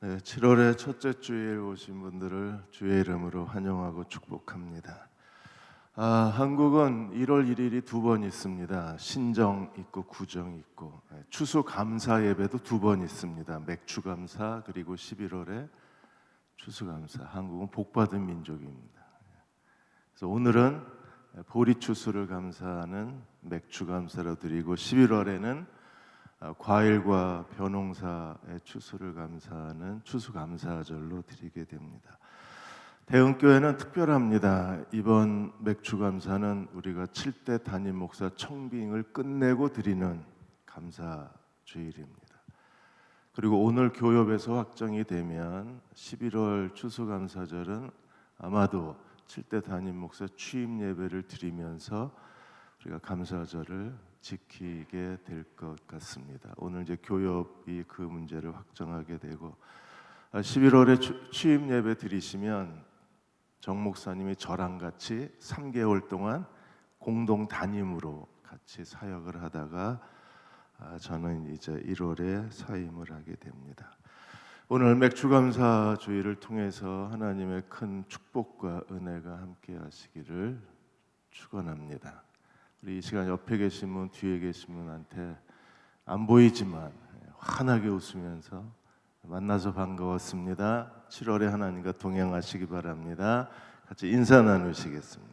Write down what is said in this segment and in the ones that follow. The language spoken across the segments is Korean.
네, 7월의 첫째 주일 오신 분들을 주의 이름으로 환영하고 축복합니다. 한국은 1월 1일이 두 번 있습니다. 신정 있고 구정 있고, 추수 감사 예배도 두 번 있습니다. 맥주 감사 그리고 11월에 추수 감사. 한국은 복받은 민족입니다. 그래서 오늘은 보리 추수를 감사하는 맥주 감사로 드리고 11월에는 과일과 벼농사의 추수를 감사하는 추수감사절로 드리게 됩니다. 대흥교회는 특별합니다. 이번 맥주감사는 우리가 7대 담임 목사 청빙을 끝내고 드리는 감사주일입니다. 그리고 오늘 교협에서 확정이 되면 11월 추수감사절은 아마도 7대 담임 목사 취임 예배를 드리면서 우리가 감사절을 지키게 될 것 같습니다. 오늘 이제 교협이 그 문제를 확정하게 되고 11월에 취임 예배 드리시면 정 목사님이 저랑 같이 3개월 동안 공동 담임으로 같이 사역을 하다가 저는 이제 1월에 사임을 하게 됩니다. 오늘 맥주감사 주일을 통해서 하나님의 큰 축복과 은혜가 함께 하시기를 축원합니다. 우리 이 시간 옆에 계신 분, 뒤에 계신 분한테 안 보이지만 환하게 웃으면서 만나서 반가웠습니다. 7월에 하나님과 동행하시기 바랍니다. 같이 인사 나누시겠습니다.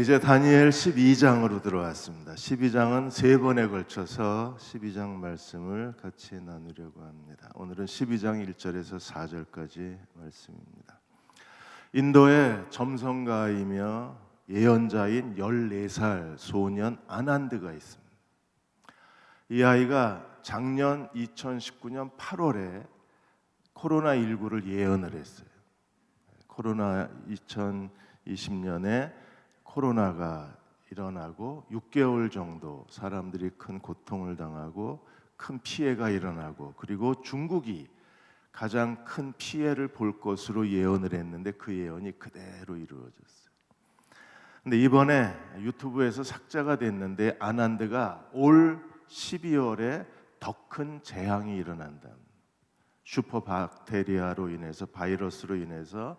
이제 다니엘 12장으로 들어왔습니다. 12장은 세 번에 걸쳐서 12장 말씀을 같이 나누려고 합니다. 오늘은 12장 1절에서 4절까지 말씀입니다. 인도에 점성가이며 예언자인 14살 소년 아난드가 있습니다. 이 아이가 작년 2019년 8월에 코로나19를 예언을 했어요. 코로나 2020년에 코로나가 일어나고 6개월 정도 사람들이 큰 고통을 당하고 큰 피해가 일어나고 그리고 중국이 가장 큰 피해를 볼 것으로 예언을 했는데 그 예언이 그대로 이루어졌어요. 근데 이번에 유튜브에서 삭제가 됐는데 아난드가 올 12월에 더 큰 재앙이 일어난다. 슈퍼박테리아로 인해서 바이러스로 인해서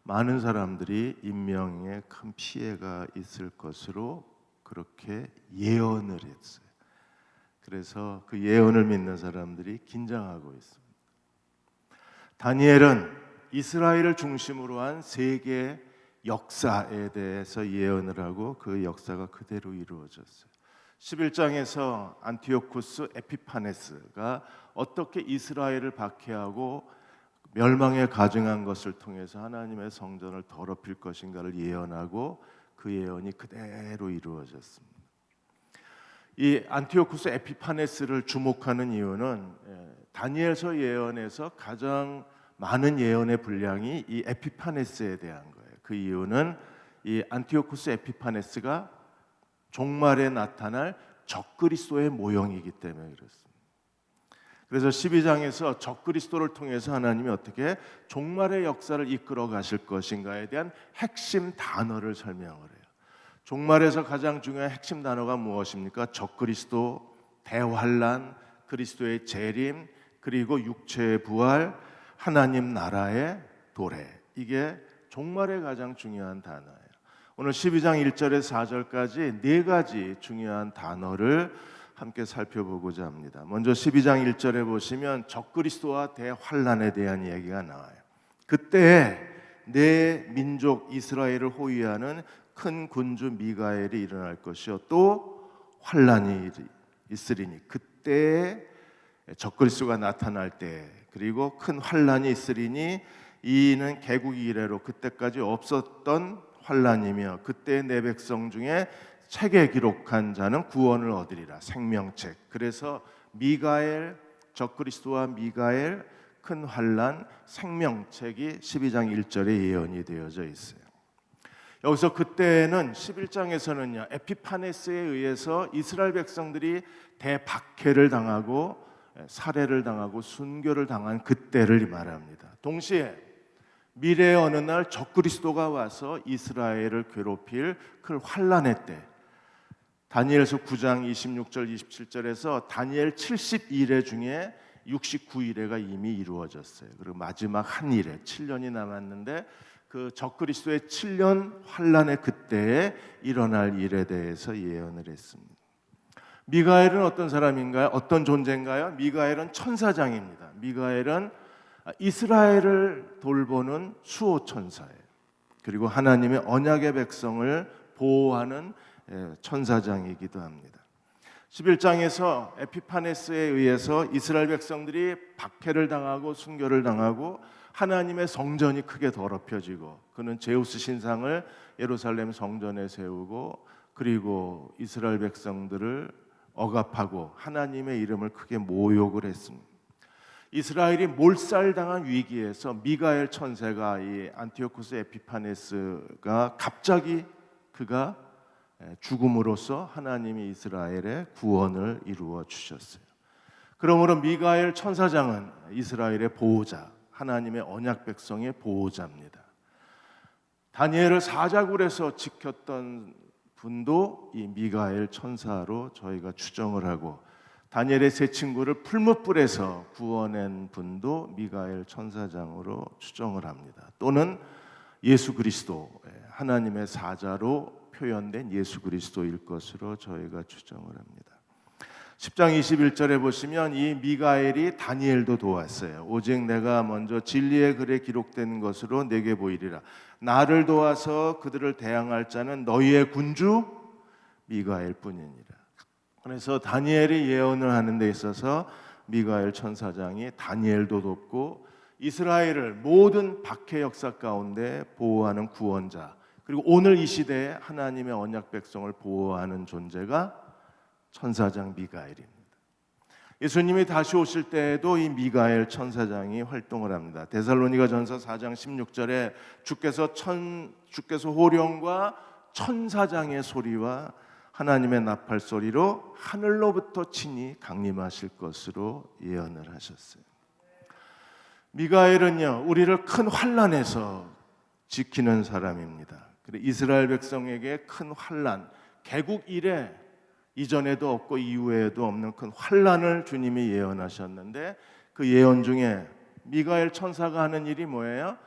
많은 사람들이 인명에 큰 피해가 있을 것으로 그렇게 예언을 했어요. 그래서 그 예언을 믿는 사람들이 긴장하고 있습니다. 다니엘은 이스라엘을 중심으로 한 세계 역사에 대해서 예언을 하고 그 역사가 그대로 이루어졌어요. 11장에서 안티오쿠스 에피파네스가 어떻게 이스라엘을 박해하고 멸망에 가증한 것을 통해서 하나님의 성전을 더럽힐 것인가를 예언하고 그 예언이 그대로 이루어졌습니다. 이 안티오쿠스 에피파네스를 주목하는 이유는 다니엘서 예언에서 가장 많은 예언의 분량이 이 에피파네스에 대한 거예요. 그 이유는 이 안티오쿠스 에피파네스가 종말에 나타날 적그리스도의 모형이기 때문에 그렇습니다. 그래서 12장에서 적그리스도를 통해서 하나님이 어떻게 종말의 역사를 이끌어 가실 것인가에 대한 핵심 단어를 설명을 해요. 종말에서 가장 중요한 핵심 단어가 무엇입니까? 적그리스도, 대환란, 그리스도의 재림, 그리고 육체의 부활, 하나님 나라의 도래. 이게 종말의 가장 중요한 단어예요. 오늘 12장 1절에서 4절까지 네 가지 중요한 단어를 함께 살펴보고자 합니다. 먼저 12장 1절에 보시면 적그리스도와 대환란에 대한 이야기가 나와요. 그때 내 민족 이스라엘을 호위하는 큰 군주 미가엘이 일어날 것이요 또 환란이 있으리니 그때 적그리스도가 나타날 때 그리고 큰 환란이 있으리니 이는 개국이 이래로 그때까지 없었던 환란이며 그때 내 백성 중에 책에 기록한 자는 구원을 얻으리라. 생명책. 그래서 미가엘, 적그리스도와 미가엘, 큰 환란, 생명책이 12장 1절에 예언이 되어져 있어요. 여기서 그때는 11장에서는요 에피파네스에 의해서 이스라엘 백성들이 대박해를 당하고 살해를 당하고 순교를 당한 그때를 말합니다. 동시에 미래의 어느 날 적그리스도가 와서 이스라엘을 괴롭힐 그 환란의 때 다니엘서 9장 26절 27절에서 다니엘 71회 중에 69일회가 이미 이루어졌어요. 그리고 마지막 한 일회 7년이 남았는데 그 적그리스도의 7년 환란의 그때에 일어날 일에 대해서 예언을 했습니다. 미가엘은 어떤 사람인가요? 어떤 존재인가요? 미가엘은 천사장입니다. 미가엘은 이스라엘을 돌보는 수호 천사예요. 그리고 하나님의 언약의 백성을 보호하는 천사장이기도 합니다. 11장에서 에피파네스에 의해서 이스라엘 백성들이 박해를 당하고 순교를 당하고 하나님의 성전이 크게 더럽혀지고 그는 제우스 신상을 예루살렘 성전에 세우고 그리고 이스라엘 백성들을 억압하고 하나님의 이름을 크게 모욕을 했습니다. 이스라엘이 몰살당한 위기에서 미가엘 천사가 이 안티오쿠스 에피파네스가 갑자기 그가 죽음으로써 하나님이 이스라엘의 구원을 이루어 주셨어요. 그러므로 미가엘 천사장은 이스라엘의 보호자, 하나님의 언약 백성의 보호자입니다. 다니엘을 사자굴에서 지켰던 분도 이 미가엘 천사로 저희가 추정을 하고 다니엘의 세 친구를 풀무불에서 구원한 분도 미가엘 천사장으로 추정을 합니다. 또는 예수 그리스도, 하나님의 사자로 표현된 예수 그리스도일 것으로 저희가 추정을 합니다. 10장 21절에 보시면 이 미가엘이 다니엘도 도왔어요. 오직 내가 먼저 진리의 글에 기록된 것으로 내게 보이리라. 나를 도와서 그들을 대항할 자는 너희의 군주 미가엘 뿐이니라. 그래서 다니엘이 예언을 하는 데 있어서 미가엘 천사장이 다니엘도 돕고 이스라엘을 모든 박해 역사 가운데 보호하는 구원자, 그리고 오늘 이 시대에 하나님의 언약 백성을 보호하는 존재가 천사장 미가엘입니다. 예수님이 다시 오실 때에도 이 미가엘 천사장이 활동을 합니다. 데살로니가전서 4장 16절에 주께서 호령과 천사장의 소리와 하나님의 나팔 소리로 하늘로부터 친히 강림하실 것으로 예언을 하셨어요. 미가엘은요, 우리를 큰 환난에서 지키는 사람입니다. 이스라엘 백성에게 큰 환난, 개국 이래 이전에도 없고 이후에도 없는 큰 환난을 주님이 예언하셨는데 그 예언 중에 미가엘 천사가 하는 일이 뭐예요?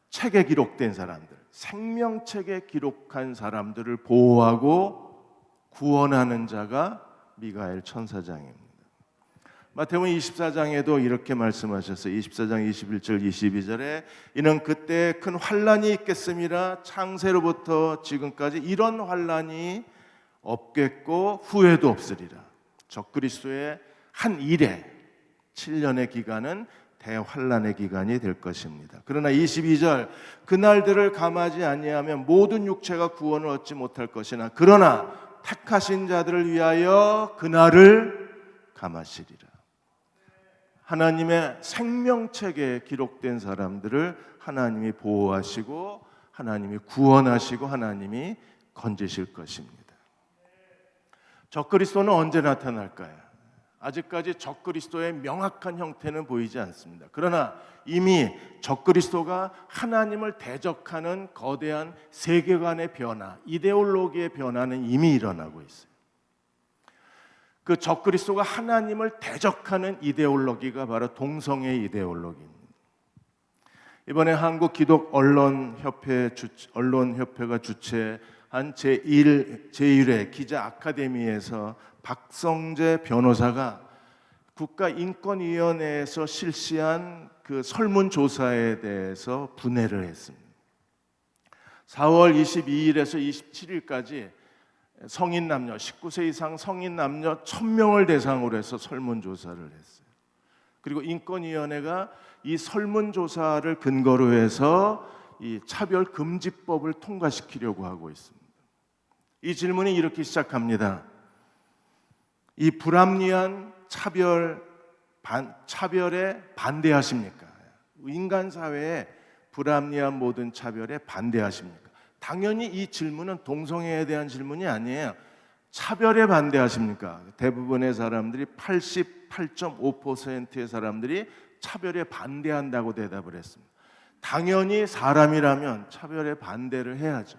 책에 기록된 사람들, 생명책에 기록한 사람들을 보호하고 구원하는 자가 미가엘 천사장입니다. 마태복음 24장에도 이렇게 말씀하셨어요. 24장 21절 22절에 이는 그때 큰 환난이 있겠음이라 창세로부터 지금까지 이런 환난이 없겠고 후회도 없으리라. 적그리스도의 한 일에 7년의 기간은 대환난의 기간이 될 것입니다. 그러나 22절 그날들을 감하지 아니하면 모든 육체가 구원을 얻지 못할 것이나 그러나 택하신 자들을 위하여 그날을 감하시리라. 하나님의 생명책에 기록된 사람들을 하나님이 보호하시고 하나님이 구원하시고 하나님이 건지실 것입니다. 적그리스도는 언제 나타날까요? 아직까지 적그리스도의 명확한 형태는 보이지 않습니다. 그러나 이미 적그리스도가 하나님을 대적하는 거대한 세계관의 변화, 이데올로기의 변화는 이미 일어나고 있어요. 그 적그리스도가 하나님을 대적하는 이데올로기가 바로 동성애 이데올로기입니다. 이번에 한국 기독 언론협회가 주최한 제1회 기자 아카데미에서 박성재 변호사가 국가인권위원회에서 실시한 그 설문조사에 대해서 분해를 했습니다. 4월 22일에서 27일까지 성인 남녀, 19세 이상 성인 남녀 1000명을 대상으로 해서 설문조사를 했어요. 그리고 인권위원회가 이 설문조사를 근거로 해서 이 차별금지법을 통과시키려고 하고 있습니다. 이 질문이 이렇게 시작합니다. 이 불합리한 차별에 반대하십니까? 인간 사회에 불합리한 모든 차별에 반대하십니까? 당연히 이 질문은 동성애에 대한 질문이 아니에요. 차별에 반대하십니까? 대부분의 사람들이 88.5%의 사람들이 차별에 반대한다고 대답을 했습니다. 당연히 사람이라면 차별에 반대를 해야죠.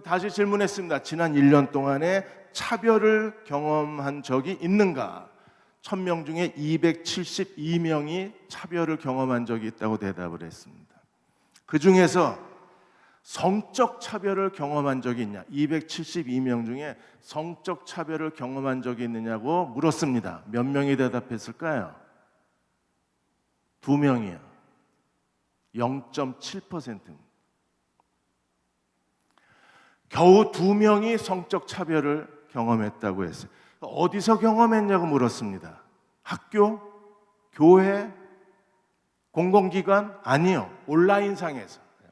다시 질문했습니다. 지난 1년 동안에 차별을 경험한 적이 있는가? 1000명 중에 272명이 차별을 경험한 적이 있다고 대답을 했습니다. 그 중에서 성적 차별을 경험한 적이 있냐? 272명 중에 성적 차별을 경험한 적이 있느냐고 물었습니다. 몇 명이 대답했을까요? 2명이요. 0.7%입니다. 겨우 2명이 성적 차별을 경험했다고 했어요. 어디서 경험했냐고 물었습니다. 학교? 교회? 공공기관? 아니요.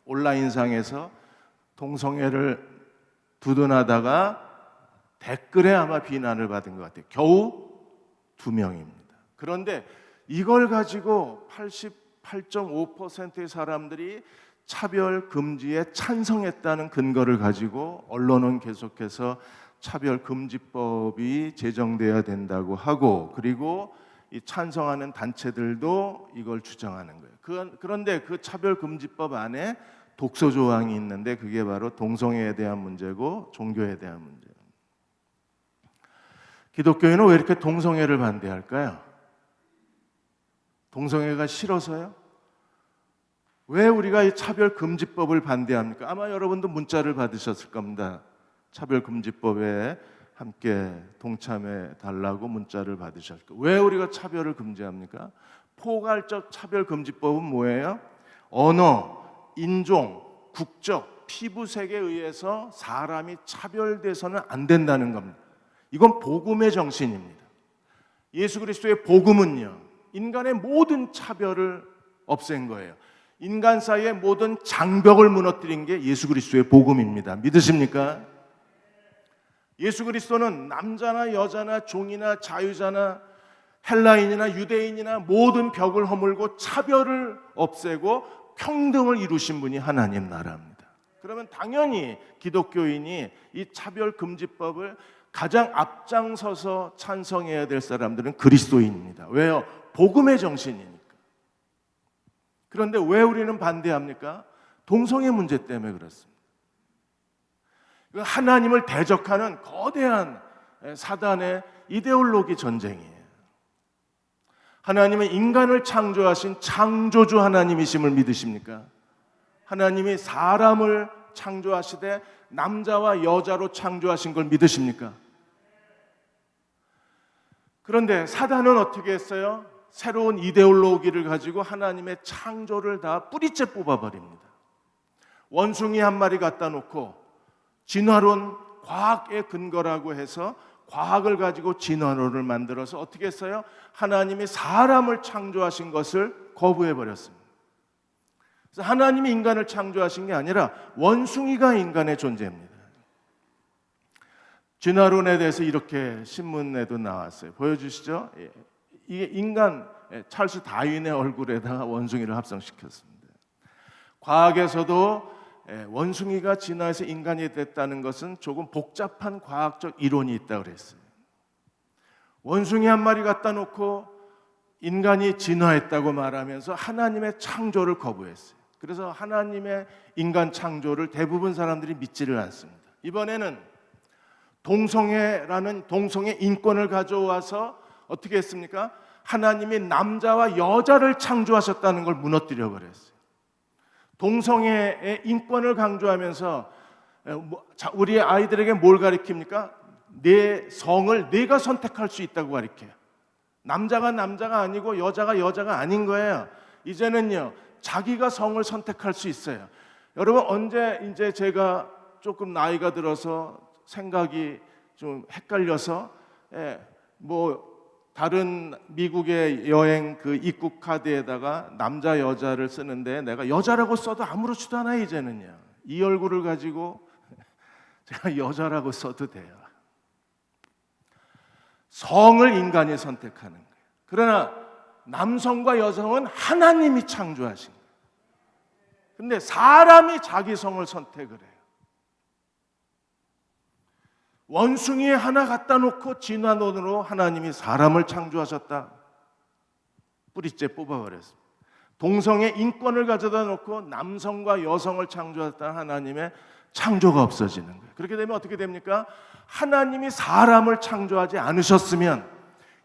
온라인상에서 동성애를 두둔하다가 댓글에 아마 비난을 받은 것 같아요. 겨우 2명입니다. 그런데 이걸 가지고 88.5%의 사람들이 차별 금지에 찬성했다는 근거를 가지고 언론은 계속해서 차별 금지법이 제정돼야 된다고 하고, 그리고 이 찬성하는 단체들도 이걸 주장하는 거예요. 그런데 그 차별 금지법 안에 독소 조항이 있는데 그게 바로 동성애에 대한 문제고 종교에 대한 문제예요. 기독교인은 왜 이렇게 동성애를 반대할까요? 동성애가 싫어서요? 왜 우리가 이 차별금지법을 반대합니까? 아마 여러분도 문자를 받으셨을 겁니다. 차별금지법에 함께 동참해 달라고 문자를 받으셨을 거예요. 왜 우리가 차별을 금지합니까? 포괄적 차별금지법은 뭐예요? 언어, 인종, 국적, 피부색에 의해서 사람이 차별돼서는 안 된다는 겁니다. 이건 복음의 정신입니다. 예수 그리스도의 복음은요, 인간의 모든 차별을 없앤 거예요. 인간 사이의 모든 장벽을 무너뜨린 게 예수 그리스도의 복음입니다. 믿으십니까? 예수 그리스도는 남자나 여자나 종이나 자유자나 헬라인이나 유대인이나 모든 벽을 허물고 차별을 없애고 평등을 이루신 분이 하나님 나라입니다. 그러면 당연히 기독교인이 이 차별금지법을 가장 앞장서서 찬성해야 될 사람들은 그리스도인입니다. 왜요? 복음의 정신이니까. 그런데 왜 우리는 반대합니까? 동성애 문제 때문에 그렇습니다. 하나님을 대적하는 거대한 사단의 이데올로기 전쟁이에요. 하나님은 인간을 창조하신 창조주 하나님이심을 믿으십니까? 하나님이 사람을 창조하시되 남자와 여자로 창조하신 걸 믿으십니까? 그런데 사단은 어떻게 했어요? 새로운 이데올로기를 가지고 하나님의 창조를 다 뿌리째 뽑아버립니다. 원숭이 한 마리 갖다 놓고 진화론, 과학의 근거라고 해서 과학을 가지고 진화론을 만들어서 어떻게 했어요? 하나님이 사람을 창조하신 것을 거부해버렸습니다. 그래서 하나님이 인간을 창조하신 게 아니라 원숭이가 인간의 존재입니다. 진화론에 대해서 이렇게 신문에도 나왔어요. 보여주시죠? 이게 인간 찰스 다윈의 얼굴에다가 원숭이를 합성시켰습니다. 과학에서도 원숭이가 진화해서 인간이 됐다는 것은 조금 복잡한 과학적 이론이 있다고 그랬어요. 원숭이 한 마리 갖다 놓고 인간이 진화했다고 말하면서 하나님의 창조를 거부했어요. 그래서 하나님의 인간 창조를 대부분 사람들이 믿지를 않습니다. 이번에는 동성애라는 동성애 인권을 가져와서 어떻게 했습니까? 하나님이 남자와 여자를 창조하셨다는 걸 무너뜨려 버렸어요. 동성애의 인권을 강조하면서 우리 아이들에게 뭘 가르칩니까? 내 성을 내가 선택할 수 있다고 가르쳐요. 남자가 남자가 아니고 여자가 여자가 아닌 거예요. 이제는요, 자기가 성을 선택할 수 있어요. 여러분, 언제 이제 제가 조금 나이가 들어서 생각이 좀 헷갈려서 다른 미국의 여행 그 입국 카드에다가 남자 여자를 쓰는데 내가 여자라고 써도 아무렇지도 않아요. 이제는요, 이 얼굴을 가지고 제가 여자라고 써도 돼요. 성을 인간이 선택하는 거예요. 그러나 남성과 여성은 하나님이 창조하신 거예요. 근데 사람이 자기 성을 선택을 해요. 원숭이 하나 갖다 놓고 진화론으로 하나님이 사람을 창조하셨다. 뿌리째 뽑아버렸습니다. 동성애 인권을 가져다 놓고 남성과 여성을 창조했다는 하나님의 창조가 없어지는 거예요. 그렇게 되면 어떻게 됩니까? 하나님이 사람을 창조하지 않으셨으면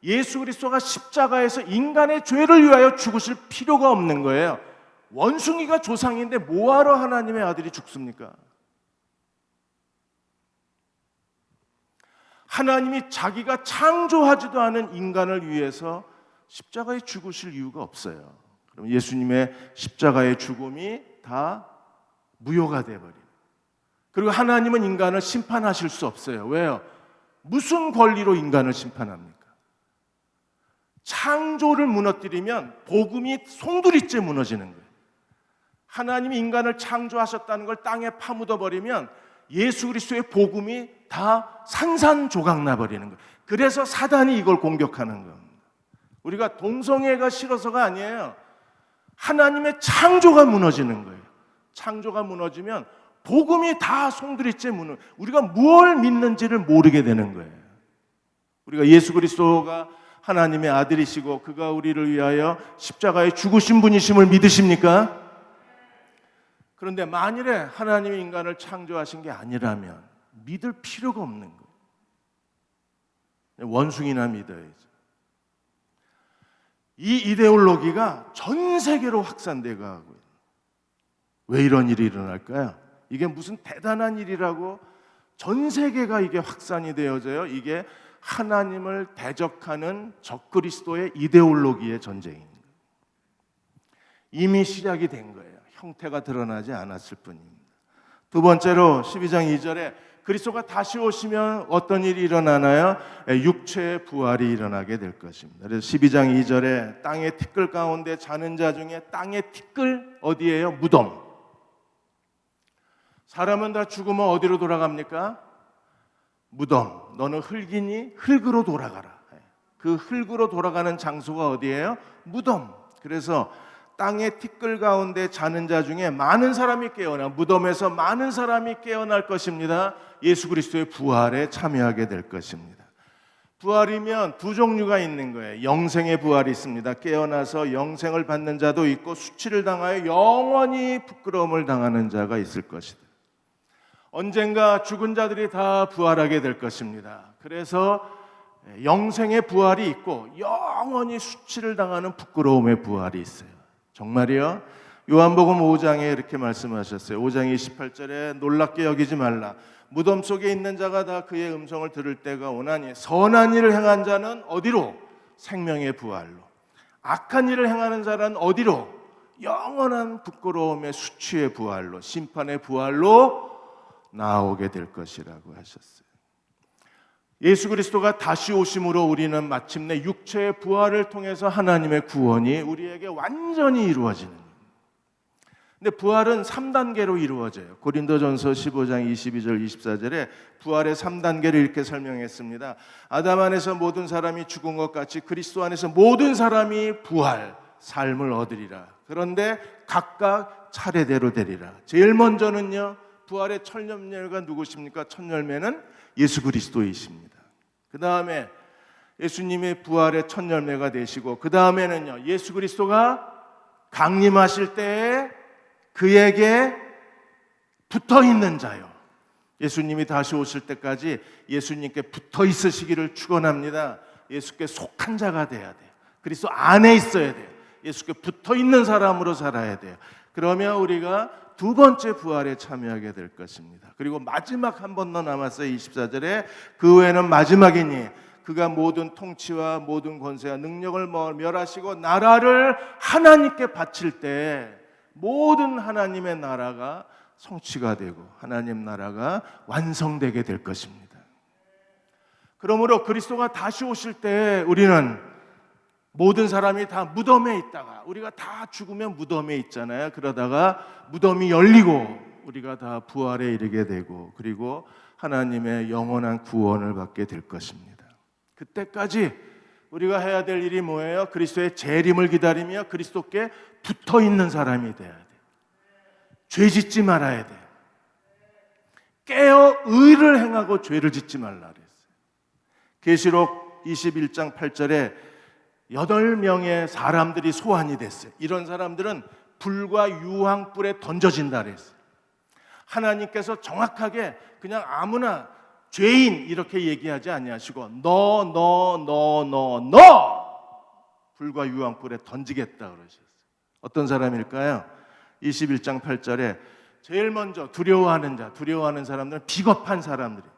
예수 그리스도가 십자가에서 인간의 죄를 위하여 죽으실 필요가 없는 거예요. 원숭이가 조상인데 뭐하러 하나님의 아들이 죽습니까? 하나님이 자기가 창조하지도 않은 인간을 위해서 십자가에 죽으실 이유가 없어요. 그럼 예수님의 십자가의 죽음이 다 무효가 되어버려요. 그리고 하나님은 인간을 심판하실 수 없어요. 왜요? 무슨 권리로 인간을 심판합니까? 창조를 무너뜨리면 복음이 송두리째 무너지는 거예요. 하나님이 인간을 창조하셨다는 걸 땅에 파묻어버리면 예수 그리스도의 복음이 다 산산조각 나버리는 거예요. 그래서 사단이 이걸 공격하는 겁니다. 우리가 동성애가 싫어서가 아니에요. 하나님의 창조가 무너지는 거예요. 창조가 무너지면 복음이 다 송두리째 무너져. 우리가 무엇을 믿는지를 모르게 되는 거예요. 우리가 예수 그리스도가 하나님의 아들이시고 그가 우리를 위하여 십자가에 죽으신 분이심을 믿으십니까? 그런데 만일에 하나님이 인간을 창조하신 게 아니라면 믿을 필요가 없는 거예요. 원숭이나 믿어야죠. 이 이데올로기가 전 세계로 확산되고 하고요. 왜 이런 일이 일어날까요? 이게 무슨 대단한 일이라고 전 세계가 이게 확산이 되어져요. 이게 하나님을 대적하는 적그리스도의 이데올로기의 전쟁입니다. 이미 시작이 된 거예요. 형태가 드러나지 않았을 뿐입니다. 두 번째로 12장 2절에 그리스도가 다시 오시면 어떤 일이 일어나나요? 육체의 부활이 일어나게 될 것입니다. 그래서 12장 2절에 땅의 티끌 가운데 자는 자 중에 땅의 티끌 어디예요? 무덤. 사람은 다 죽으면 어디로 돌아갑니까? 무덤. 너는 흙이니 흙으로 돌아가라. 그 흙으로 돌아가는 장소가 어디예요? 무덤. 그래서 땅의 티끌 가운데 자는 자 중에 많은 사람이 깨어나 무덤에서 많은 사람이 깨어날 것입니다. 예수 그리스도의 부활에 참여하게 될 것입니다. 부활이면 두 종류가 있는 거예요. 영생의 부활이 있습니다. 깨어나서 영생을 받는 자도 있고 수치를 당하여 영원히 부끄러움을 당하는 자가 있을 것이다. 언젠가 죽은 자들이 다 부활하게 될 것입니다. 그래서 영생의 부활이 있고 영원히 수치를 당하는 부끄러움의 부활이 있어요. 정말이요? 요한복음 5장에 이렇게 말씀하셨어요. 5장 28절에 놀랍게 여기지 말라. 무덤 속에 있는 자가 다 그의 음성을 들을 때가 오나니 선한 일을 행한 자는 어디로? 생명의 부활로. 악한 일을 행하는 자는 어디로? 영원한 부끄러움의 수치의 부활로, 심판의 부활로 나오게 될 것이라고 하셨어요. 예수 그리스도가 다시 오심으로 우리는 마침내 육체의 부활을 통해서 하나님의 구원이 우리에게 완전히 이루어지는 거예요. 근데 부활은 3단계로 이루어져요. 고린도전서 15장 22절 24절에 부활의 3단계를 이렇게 설명했습니다. 아담 안에서 모든 사람이 죽은 것 같이 그리스도 안에서 모든 사람이 부활, 삶을 얻으리라. 그런데 각각 차례대로 되리라. 제일 먼저는요, 부활의 첫 열매가 누구십니까? 첫 열매는 예수 그리스도이십니다. 그 다음에 예수님의 부활의 첫 열매가 되시고 그 다음에는요, 예수 그리스도가 강림하실 때에 그에게 붙어있는 자요. 예수님이 다시 오실 때까지 예수님께 붙어 있으시기를 축원합니다. 예수께 속한 자가 돼야 돼요. 그리스도 안에 있어야 돼요. 예수께 붙어 있는 사람으로 살아야 돼요. 그러면 우리가 두 번째 부활에 참여하게 될 것입니다. 그리고 마지막 한 번 더 남았어요. 24절에 그 후에는 마지막이니 그가 모든 통치와 모든 권세와 능력을 멸하시고 나라를 하나님께 바칠 때 모든 하나님의 나라가 성취가 되고 하나님 나라가 완성되게 될 것입니다. 그러므로 그리스도가 다시 오실 때 우리는 모든 사람이 다 무덤에 있다가 우리가 다 죽으면 무덤에 있잖아요. 그러다가 무덤이 열리고 우리가 다 부활에 이르게 되고 그리고 하나님의 영원한 구원을 받게 될 것입니다. 그때까지 우리가 해야 될 일이 뭐예요? 그리스도의 재림을 기다리며 그리스도께 붙어있는 사람이 돼야 돼요. 죄 짓지 말아야 돼요. 깨어 의를 행하고 죄를 짓지 말라 그랬어요. 계시록 21장 8절에 8명의 사람들이 소환이 됐어요. 이런 사람들은 불과 유황불에 던져진다 그랬어요. 하나님께서 정확하게 그냥 아무나 죄인 이렇게 얘기하지 아니하시고 너 불과 유황불에 던지겠다 그러셨어요. 어떤 사람일까요? 21장 8절에 제일 먼저 두려워하는 사람들은 비겁한 사람들이에요.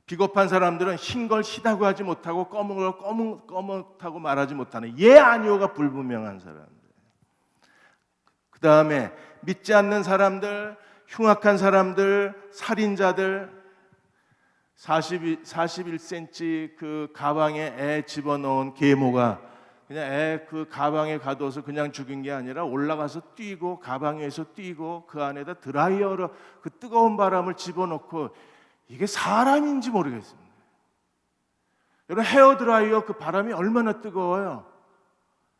비겁한 사람들은 흰 걸 희다고 하지 못하고 검은 걸 검다고 말하지 못하는 예 아니오가 불분명한 사람들. 그 다음에 믿지 않는 사람들, 흉악한 사람들, 살인자들, 41cm 그 가방에 애 집어넣은 계모가 그냥 애 그 가방에 가둬서 그냥 죽인 게 아니라 올라가서 뛰고 가방 위에서 뛰고 그 안에다 드라이어로 그 뜨거운 바람을 집어넣고 이게 사람인지 모르겠습니다. 여러분 헤어 드라이어 그 바람이 얼마나 뜨거워요.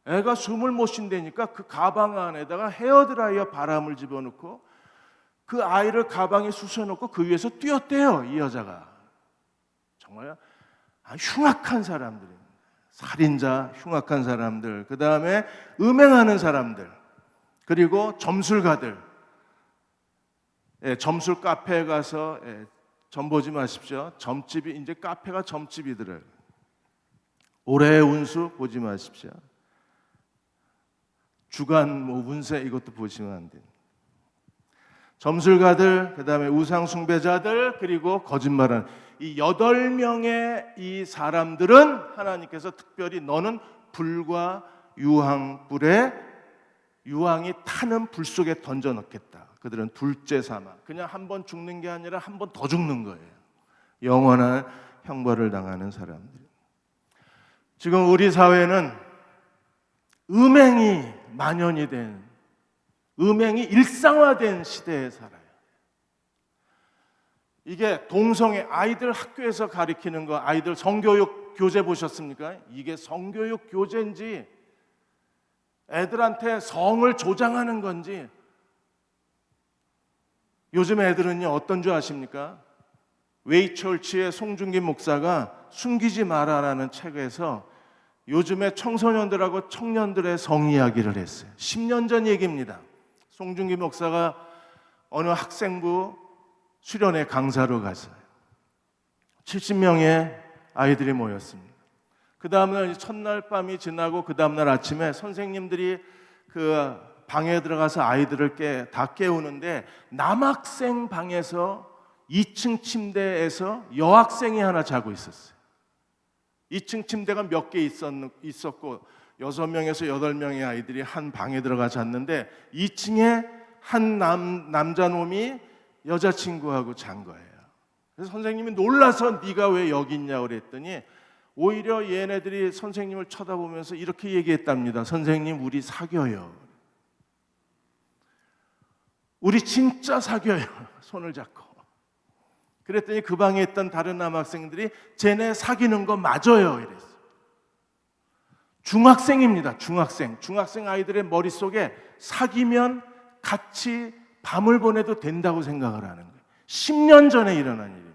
애가 숨을 못 쉰다니까 그 가방 안에다가 헤어 드라이어 바람을 집어넣고 그 아이를 가방에 쑤셔놓고 그 위에서 뛰었대요. 이 여자가. 정말 흉악한 사람들입니다. 살인자, 흉악한 사람들, 그 다음에 음행하는 사람들, 그리고 점술가들. 점술 카페에 가서 점 보지 마십시오. 점집이 이제 카페가 점집이더라고요. 올해의 운수 보지 마십시오. 주간 운세 이것도 보시면 안 돼요. 점술가들, 그 다음에 우상 숭배자들, 그리고 거짓말하는 이 8명의 이 사람들은 하나님께서 특별히 너는 불과 유황불에 유황이 타는 불 속에 던져 넣겠다. 그들은 둘째 사망. 그냥 한 번 죽는 게 아니라 한 번 더 죽는 거예요. 영원한 형벌을 당하는 사람들. 지금 우리 사회는 음행이 만연이 된, 음행이 일상화된 시대에 살아요. 이게 동성애, 아이들 학교에서 가르치는 거, 아이들 성교육 교재 보셨습니까? 이게 성교육 교재인지 애들한테 성을 조장하는 건지. 요즘 애들은요 어떤 줄 아십니까? 웨이철치의 송중기 목사가 숨기지 마라라는 책에서 요즘에 청소년들하고 청년들의 성 이야기를 했어요. 10년 전 얘기입니다. 송중기 목사가 어느 학생부 수련회 강사로 갔어요. 70명의 아이들이 모였습니다. 그 다음날 첫날 밤이 지나고 그 다음날 아침에 선생님들이 그 방에 들어가서 아이들을 다 깨우는데 남학생 방에서 2층 침대에서 여학생이 하나 자고 있었어요. 2층 침대가 몇 개 있었고 6명에서 8명의 아이들이 한 방에 들어가 잤는데 2층에 한 남자놈이 여자친구하고 잔 거예요. 그래서 선생님이 놀라서 네가 왜 여기 있냐고 그랬더니 오히려 얘네들이 선생님을 쳐다보면서 이렇게 얘기했답니다. 선생님 우리 사귀어요. 우리 진짜 사귀어요. 손을 잡고. 그랬더니 그 방에 있던 다른 남학생들이 쟤네 사귀는 거 맞아요 이랬어요. 중학생입니다. 중학생 아이들의 머릿속에 사귀면 같이 밤을 보내도 된다고 생각을 하는 거예요. 10년 전에 일어난 일입니다.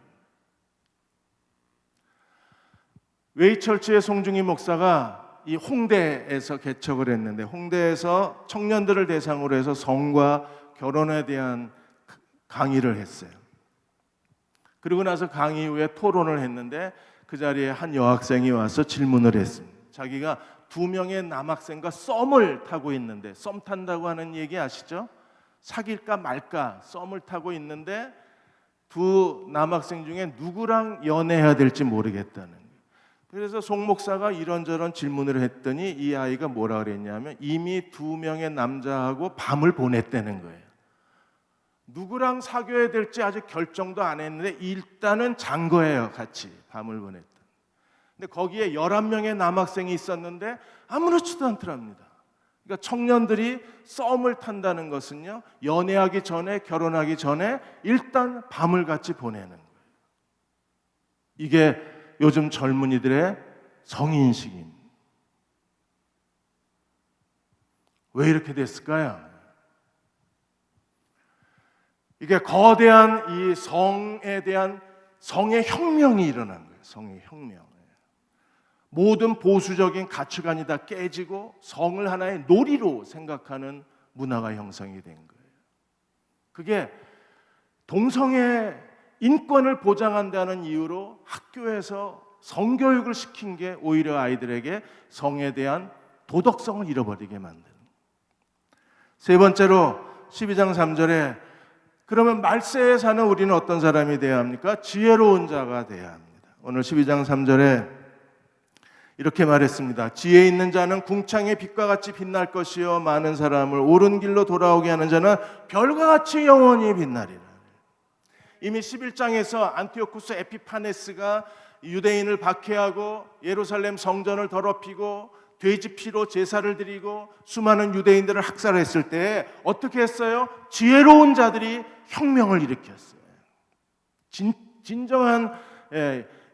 웨이철치의 송중기 목사가 이 홍대에서 개척을 했는데 홍대에서 청년들을 대상으로 해서 성과 결혼에 대한 강의를 했어요. 그리고 나서 강의 후에 토론을 했는데 그 자리에 한 여학생이 와서 질문을 했습니다. 자기가 2명의 남학생과 썸을 타고 있는데, 썸 탄다고 하는 얘기 아시죠? 사귈까 말까 썸을 타고 있는데 두 남학생 중에 누구랑 연애해야 될지 모르겠다는 거예요. 그래서 송 목사가 이런저런 질문을 했더니 이 아이가 뭐라 그랬냐면 이미 2명의 남자하고 밤을 보냈다는 거예요. 누구랑 사귀어야 될지 아직 결정도 안 했는데 일단은 잔 거예요. 같이 밤을 보냈다. 근데 거기에 11명의 남학생이 있었는데 아무렇지도 않더랍니다. 그러니까 청년들이 썸을 탄다는 것은요, 연애하기 전에, 결혼하기 전에 일단 밤을 같이 보내는 거예요. 이게 요즘 젊은이들의 성인식입니다. 왜 이렇게 됐을까요? 이게 거대한 이 성에 대한 성의 혁명이 일어난 거예요. 성의 혁명. 모든 보수적인 가치관이 다 깨지고 성을 하나의 놀이로 생각하는 문화가 형성이 된 거예요. 그게 동성애 인권을 보장한다는 이유로 학교에서 성교육을 시킨 게 오히려 아이들에게 성에 대한 도덕성을 잃어버리게 만드는. 세 번째로 12장 3절에 그러면 말세에 사는 우리는 어떤 사람이 되어야 합니까? 지혜로운 자가 되어야 합니다. 오늘 12장 3절에 이렇게 말했습니다. 지혜 있는 자는 궁창의 빛과 같이 빛날 것이요 많은 사람을 옳은 길로 돌아오게 하는 자는 별과 같이 영원히 빛나리라. 이미 11장에서 안티오쿠스 에피파네스가 유대인을 박해하고 예루살렘 성전을 더럽히고 돼지 피로 제사를 드리고 수많은 유대인들을 학살했을 때 어떻게 했어요? 지혜로운 자들이 혁명을 일으켰어요. 진정한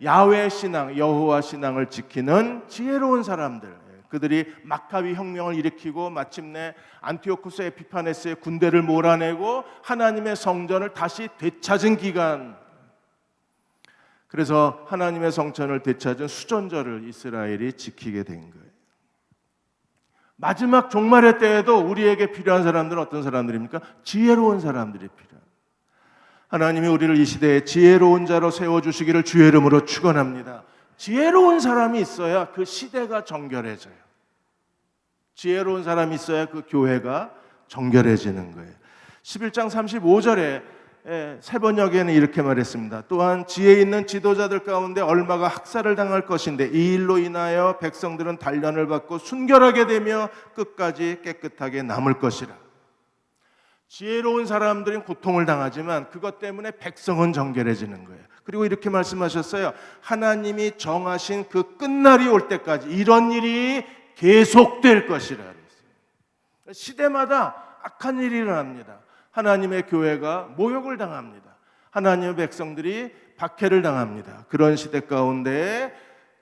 야훼 신앙, 여호와 신앙을 지키는 지혜로운 사람들, 그들이 마카비 혁명을 일으키고 마침내 안티오쿠스 에피파네스의 군대를 몰아내고 하나님의 성전을 다시 되찾은 기간, 그래서 하나님의 성전을 되찾은 수전절을 이스라엘이 지키게 된 거예요. 마지막 종말의 때에도 우리에게 필요한 사람들은 어떤 사람들입니까? 지혜로운 사람들이 필요합니다. 하나님이 우리를 이 시대에 지혜로운 자로 세워주시기를 주의 이름으로 축원합니다. 지혜로운 사람이 있어야 그 시대가 정결해져요. 지혜로운 사람이 있어야 그 교회가 정결해지는 거예요. 11장 35절에 세번역에는 이렇게 말했습니다. 또한 지혜 있는 지도자들 가운데 얼마가 학살을 당할 것인데 이 일로 인하여 백성들은 단련을 받고 순결하게 되며 끝까지 깨끗하게 남을 것이라. 지혜로운 사람들은 고통을 당하지만 그것 때문에 백성은 정결해지는 거예요. 그리고 이렇게 말씀하셨어요. 하나님이 정하신 그 끝날이 올 때까지 이런 일이 계속될 것이라 그랬어요. 시대마다 악한 일이 일어납니다. 하나님의 교회가 모욕을 당합니다. 하나님의 백성들이 박해를 당합니다. 그런 시대 가운데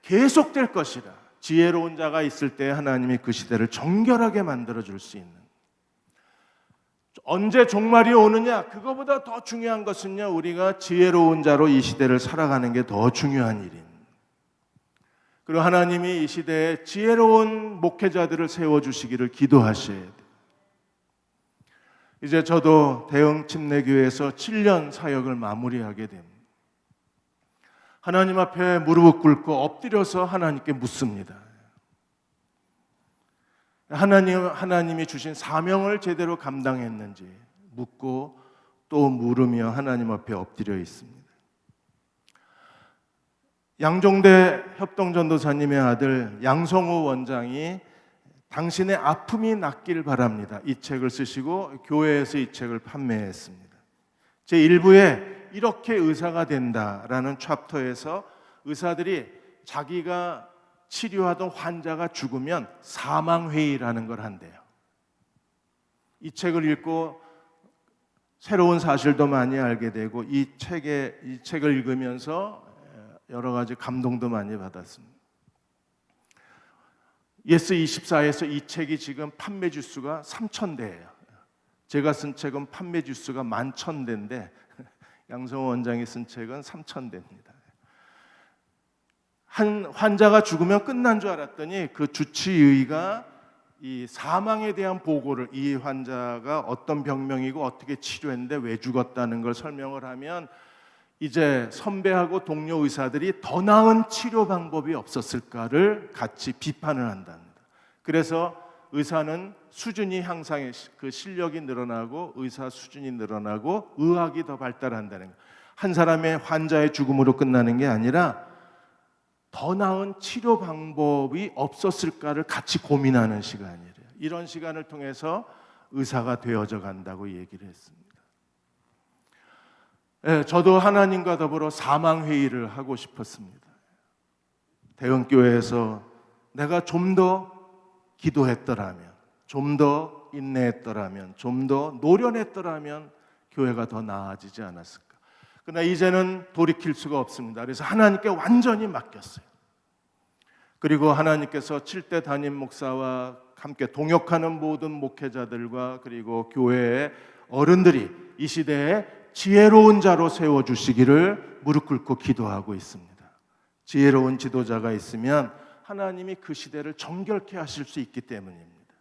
계속될 것이라. 지혜로운 자가 있을 때 하나님이 그 시대를 정결하게 만들어줄 수 있는. 언제 종말이 오느냐? 그거보다 더 중요한 것은요, 우리가 지혜로운 자로 이 시대를 살아가는 게 더 중요한 일입니다. 그리고 하나님이 이 시대에 지혜로운 목회자들을 세워주시기를 기도하셔야 돼요. 이제 저도 대흥 침례교회에서 7년 사역을 마무리하게 됩니다. 하나님 앞에 무릎을 꿇고 엎드려서 하나님께 묻습니다. 하나님이 주신 사명을 제대로 감당했는지 묻고 또 물으며 하나님 앞에 엎드려 있습니다. 양종대 협동전도사님의 아들 양성우 원장이 당신의 아픔이 낫길 바랍니다. 이 책을 쓰시고 교회에서 이 책을 판매했습니다. 제1부에 이렇게 의사가 된다라는 챕터에서 의사들이 자기가 치료하던 환자가 죽으면 사망회의라는 걸 한대요. 이 책을 읽고 새로운 사실도 많이 알게 되고 이 책을 읽으면서 여러 가지 감동도 많이 받았습니다. 예스24에서 이 책이 지금 판매 주수가 3,000대예요. 제가 쓴 책은 판매 주수가 11,000대인데 양성호 원장이 쓴 책은 3,000대입니다. 한 환자가 죽으면 끝난 줄 알았더니 그 주치의가 이 사망에 대한 보고를, 이 환자가 어떤 병명이고 어떻게 치료했는데 왜 죽었다는 걸 설명을 하면 이제 선배하고 동료 의사들이 더 나은 치료 방법이 없었을까를 같이 비판을 한답니다. 그래서 의사는 수준이 향상해, 그 실력이 늘어나고 의사 수준이 늘어나고 의학이 더 발달한다는 거예요. 한 사람의 환자의 죽음으로 끝나는 게 아니라 더 나은 치료 방법이 없었을까를 같이 고민하는 시간이래요. 이런 시간을 통해서 의사가 되어져 간다고 얘기를 했습니다. 저도 하나님과 더불어 사망회의를 하고 싶었습니다. 대흥교회에서 내가 좀 더 기도했더라면, 좀 더 인내했더라면, 좀 더 노련했더라면 교회가 더 나아지지 않았을까. 그러나 이제는 돌이킬 수가 없습니다. 그래서 하나님께 완전히 맡겼어요. 그리고 하나님께서 7대 담임 목사와 함께 동역하는 모든 목회자들과 그리고 교회의 어른들이 이 시대에 지혜로운 자로 세워주시기를 무릎 꿇고 기도하고 있습니다. 지혜로운 지도자가 있으면 하나님이 그 시대를 정결케 하실 수 있기 때문입니다.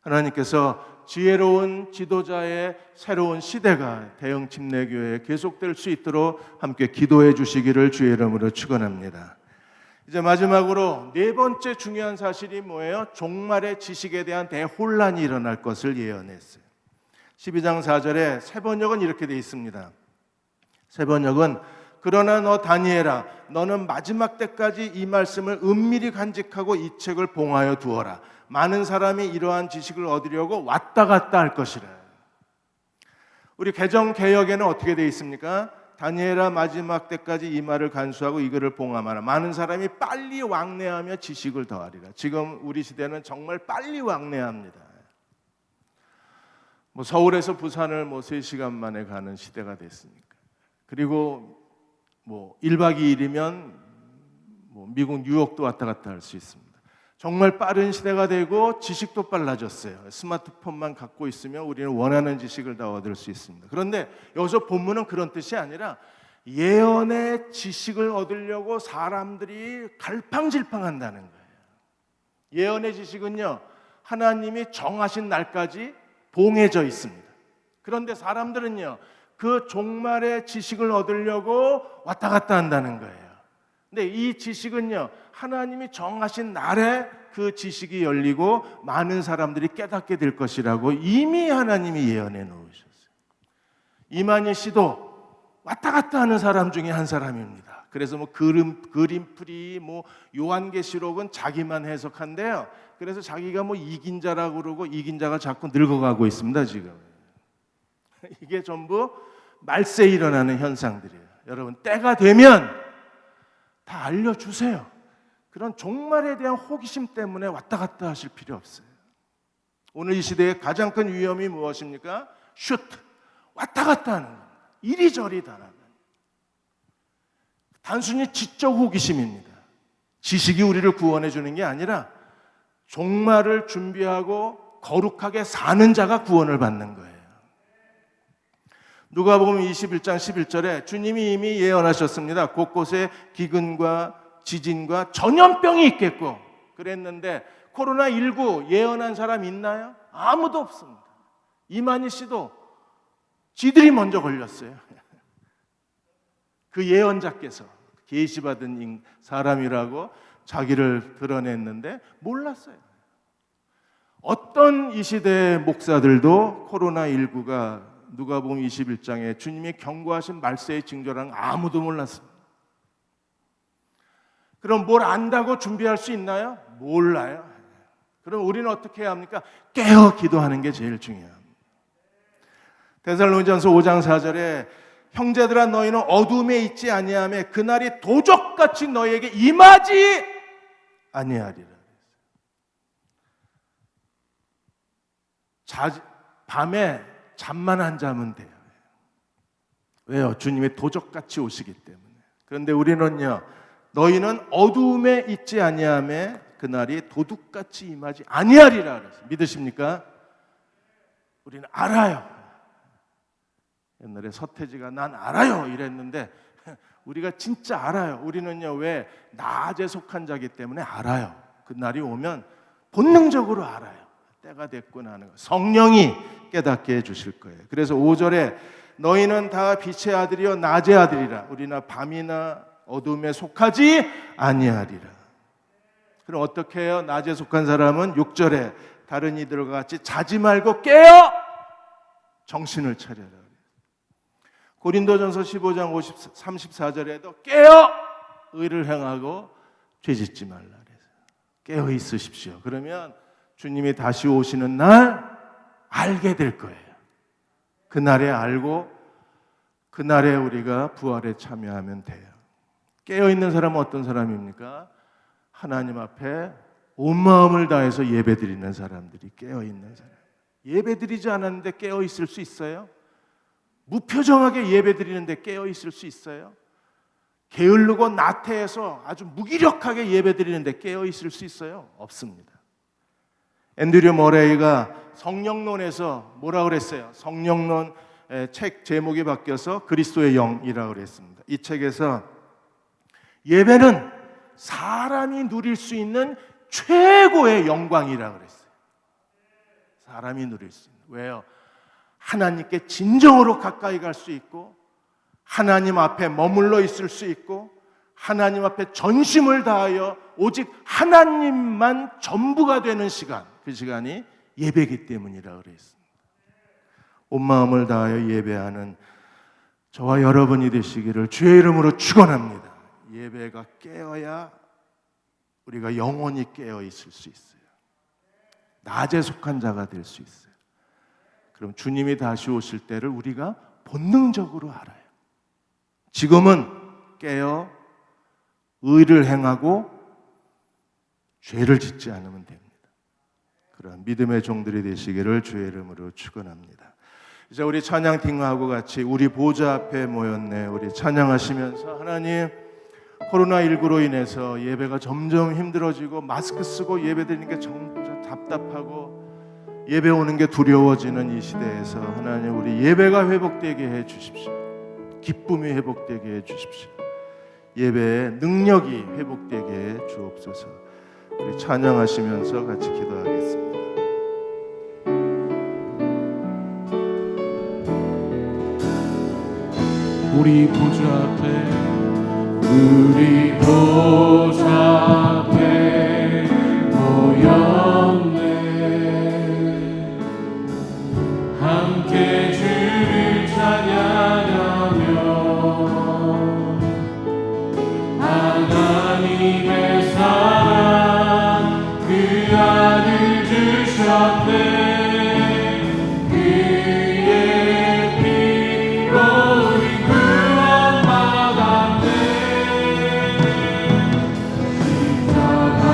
하나님께서 지혜로운 지도자의 새로운 시대가 대형 침례교회에 계속될 수 있도록 함께 기도해 주시기를 주의 이름으로 축원합니다. 이제 마지막으로 네 번째 중요한 사실이 뭐예요? 종말의 지식에 대한 대혼란이 일어날 것을 예언했어요. 12장 4절에 세 번역은 이렇게 되어 있습니다. 세 번역은 그러나 너 다니엘아 너는 마지막 때까지 이 말씀을 은밀히 간직하고 이 책을 봉하여 두어라. 많은 사람이 이러한 지식을 얻으려고 왔다 갔다 할 것이라. 우리 개정 개역에는 어떻게 되어 있습니까? 다니엘아 마지막 때까지 이 말을 간수하고 이 글을 봉함하라. 많은 사람이 빨리 왕래하며 지식을 더하리라. 지금 우리 시대는 정말 빨리 왕래합니다. 서울에서 부산을 3시간 만에 가는 시대가 됐으니까. 그리고 1박 2일이면 미국 뉴욕도 왔다 갔다 할 수 있습니다. 정말 빠른 시대가 되고 지식도 빨라졌어요. 스마트폰만 갖고 있으면 우리는 원하는 지식을 다 얻을 수 있습니다. 그런데 여기서 본문은 그런 뜻이 아니라 예언의 지식을 얻으려고 사람들이 갈팡질팡한다는 거예요. 예언의 지식은요, 하나님이 정하신 날까지 봉해져 있습니다. 그런데 사람들은요, 그 종말의 지식을 얻으려고 왔다 갔다 한다는 거예요. 근데 이 지식은요, 하나님이 정하신 날에 그 지식이 열리고 많은 사람들이 깨닫게 될 것이라고 이미 하나님이 예언해 놓으셨어요. 이만희 씨도 왔다 갔다 하는 사람 중에 한 사람입니다. 그래서 그림풀이 요한계시록은 자기만 해석한대요. 그래서 자기가 이긴 자라고 그러고 이긴 자가 자꾸 늙어가고 있습니다. 지금 이게 전부 말세에 일어나는 현상들이에요. 여러분, 때가 되면 다 알려주세요. 그런 종말에 대한 호기심 때문에 왔다 갔다 하실 필요 없어요. 오늘 이 시대의 가장 큰 위험이 무엇입니까? 슈트, 왔다 갔다 하는 겁니다. 이리저리 다나는. 단순히 지적 호기심입니다. 지식이 우리를 구원해 주는 게 아니라 종말을 준비하고 거룩하게 사는 자가 구원을 받는 거예요. 누가복음 21장 11절에 주님이 이미 예언하셨습니다. 곳곳에 기근과 지진과 전염병이 있겠고 그랬는데 코로나19 예언한 사람 있나요? 아무도 없습니다. 이만희 씨도 지들이 먼저 걸렸어요. 그 예언자께서 계시받은 사람이라고 자기를 드러냈는데 몰랐어요. 어떤 이 시대의 목사들도 코로나19가 누가복음 21장에 주님이 경고하신 말세의 징조라는 아무도 몰랐습니다. 그럼 뭘 안다고 준비할 수 있나요? 몰라요. 그럼 우리는 어떻게 해야 합니까? 깨어 기도하는 게 제일 중요합니다. 데살로니가전서 5장 4절에 형제들아 너희는 어둠에 있지 아니하며 그날이 도적같이 너희에게 임하지 아니하리라. 밤에 잠만 안 자면 돼요. 왜요? 주님이 도적같이 오시기 때문에. 그런데 우리는요, 너희는 어두움에 있지 아니하며 그날이 도둑같이 임하지 아니하리라 그랬어요. 믿으십니까? 우리는 알아요. 옛날에 서태지가 난 알아요 이랬는데 우리가 진짜 알아요. 우리는요, 왜 낮에 속한 자기 때문에 알아요. 그날이 오면 본능적으로 알아요. 때가 됐구나 하는 거. 성령이 깨닫게 해주실 거예요. 그래서 5절에 너희는 다 빛의 아들이요 낮의 아들이라. 우리나 밤이나 어둠에 속하지 아니하리라. 그럼 어떻게 해요? 낮에 속한 사람은 6절에 다른 이들과 같이 자지 말고 깨어 정신을 차려라. 고린도전서 15장 34절에도 깨어 의를 행하고 죄짓지 말라 그래서 깨어 있으십시오. 그러면 주님이 다시 오시는 날 알게 될 거예요. 그날에 알고 그날에 우리가 부활에 참여하면 돼요. 깨어있는 사람은 어떤 사람입니까? 하나님 앞에 온 마음을 다해서 예배드리는 사람들이 깨어있는 사람. 예배드리지 않았는데 깨어있을 수 있어요? 무표정하게 예배드리는데 깨어있을 수 있어요? 게으르고 나태해서 아주 무기력하게 예배드리는데 깨어있을 수 있어요? 없습니다. 앤드류 머레이가 성령론에서 뭐라 그랬어요? 성령론 책 제목이 바뀌어서 그리스도의 영이라고 그랬습니다. 이 책에서 예배는 사람이 누릴 수 있는 최고의 영광이라고 그랬어요. 사람이 누릴 수 있는. 왜요? 하나님께 진정으로 가까이 갈 수 있고 하나님 앞에 머물러 있을 수 있고 하나님 앞에 전심을 다하여 오직 하나님만 전부가 되는 시간, 그 시간이 예배이기 때문이라고 그랬습니다. 온 마음을 다하여 예배하는 저와 여러분이 되시기를 주의 이름으로 축원합니다. 예배가 깨어야 우리가 영원히 깨어 있을 수 있어요. 낮에 속한 자가 될 수 있어요. 그럼 주님이 다시 오실 때를 우리가 본능적으로 알아요. 지금은 깨어 의를 행하고 죄를 짓지 않으면 됩니다. 그런 믿음의 종들이 되시기를 주의 이름으로 축원합니다. 이제 우리 찬양팀하고 같이 우리 보좌 앞에 모였네. 우리 찬양하시면서 하나님, 코로나19로 인해서 예배가 점점 힘들어지고 마스크 쓰고 예배드리는 게 점점 답답하고 예배 오는 게 두려워지는 이 시대에서 하나님, 우리 예배가 회복되게 해 주십시오. 기쁨이 회복되게 해 주십시오. 예배의 능력이 회복되게 해 주옵소서. 우리 찬양하시면서 같이 기도하겠습니다. 우리 보좌 앞에 모였네. 함께 주를 찬양하며 하나님의 사랑 그 아들 주셨네. 십자가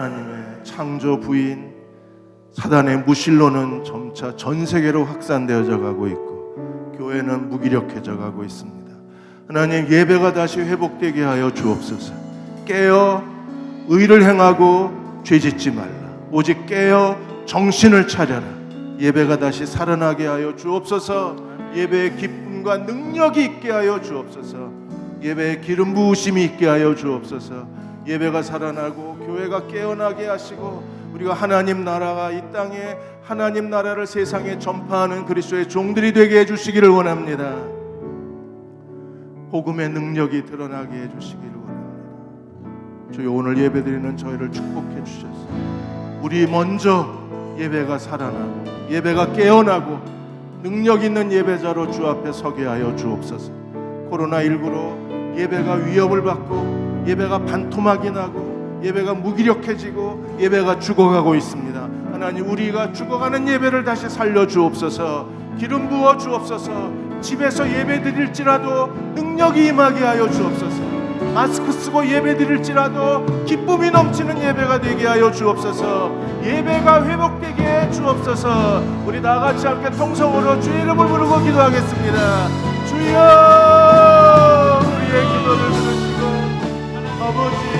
하나님의 창조부인 사단의 무실론은 점차 전 세계로 확산되어져 가고 있고 교회는 무기력해져 가고 있습니다. 하나님, 예배가 다시 회복되게 하여 주옵소서. 깨어 의를 행하고 죄짓지 말라. 오직 깨어 정신을 차려라. 예배가 다시 살아나게 하여 주옵소서. 예배의 기쁨과 능력이 있게 하여 주옵소서. 예배의 기름 부으심이 있게 하여 주옵소서. 예배가 살아나고 교회가 깨어나게 하시고 우리가 하나님 나라가 이 땅에 하나님 나라를 세상에 전파하는 그리스도의 종들이 되게 해주시기를 원합니다. 복음의 능력이 드러나게 해주시기를 원합니다. 주여, 오늘 예배드리는 저희를 축복해 주셔서 우리 먼저 예배가 살아나고 예배가 깨어나고 능력 있는 예배자로 주 앞에 서게 하여 주옵소서. 코로나19로 예배가 위협을 받고 예배가 반토막이 나고 예배가 무기력해지고 예배가 죽어가고 있습니다. 하나님, 우리가 죽어가는 예배를 다시 살려 주옵소서. 기름 부어 주옵소서. 집에서 예배 드릴지라도 능력이 임하게 하여 주옵소서. 마스크 쓰고 예배 드릴지라도 기쁨이 넘치는 예배가 되게 하여 주옵소서. 예배가 회복되게 해 주옵소서. 우리 다같이 함께 통성으로 주의 이름을 부르고 기도하겠습니다. 주여, 우리의 기도를 들으시고 아버지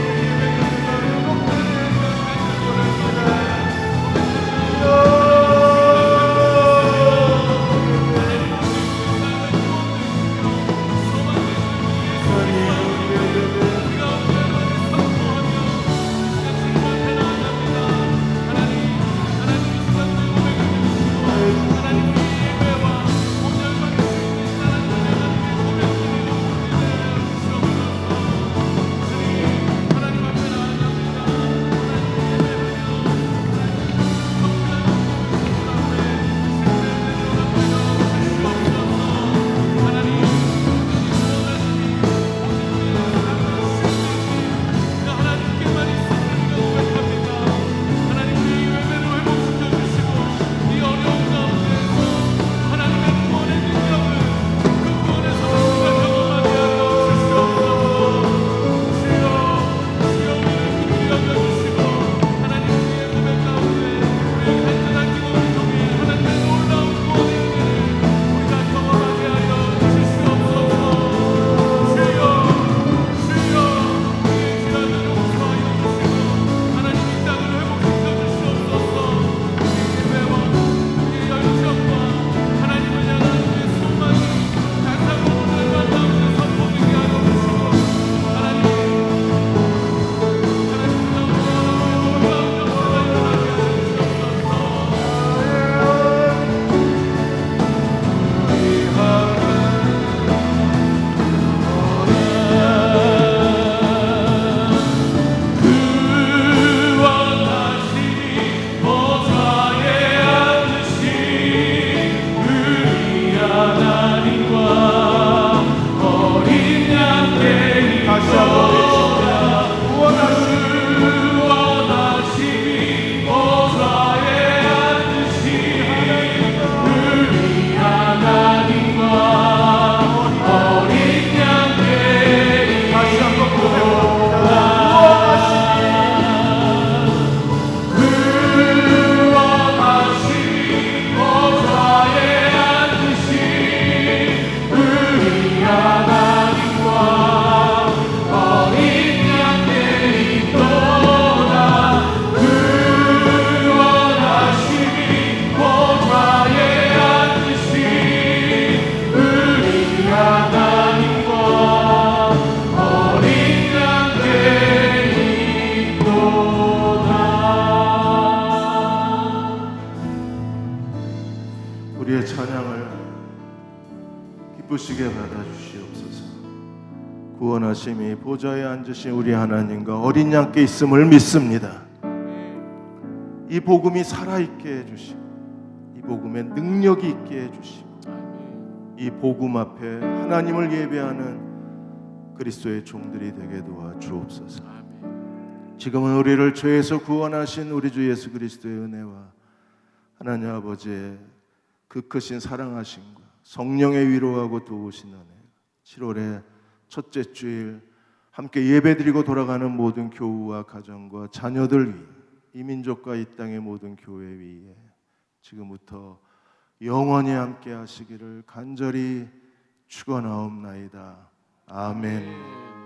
우리의 찬양을 기쁘시게 받아주시옵소서. 구원하심이 보좌에 앉으신 우리 하나님과 어린 양께 있음을 믿습니다. 이 복음이 살아있게 해주시고 이 복음에 능력이 있게 해주시고 이 복음 앞에 하나님을 예배하는 그리스도의 종들이 되게 도와 주옵소서. 지금은 우리를 죄에서 구원하신 우리 주 예수 그리스도의 은혜와 하나님 아버지의 그 크신 사랑하심과 성령의 위로하고 도우신 은혜, 7월의 첫째 주일 함께 예배드리고 돌아가는 모든 교우와 가정과 자녀들 위해, 이 민족과 이 땅의 모든 교회 위에 지금부터 영원히 함께 하시기를 간절히 축원하옵나이다. 아멘.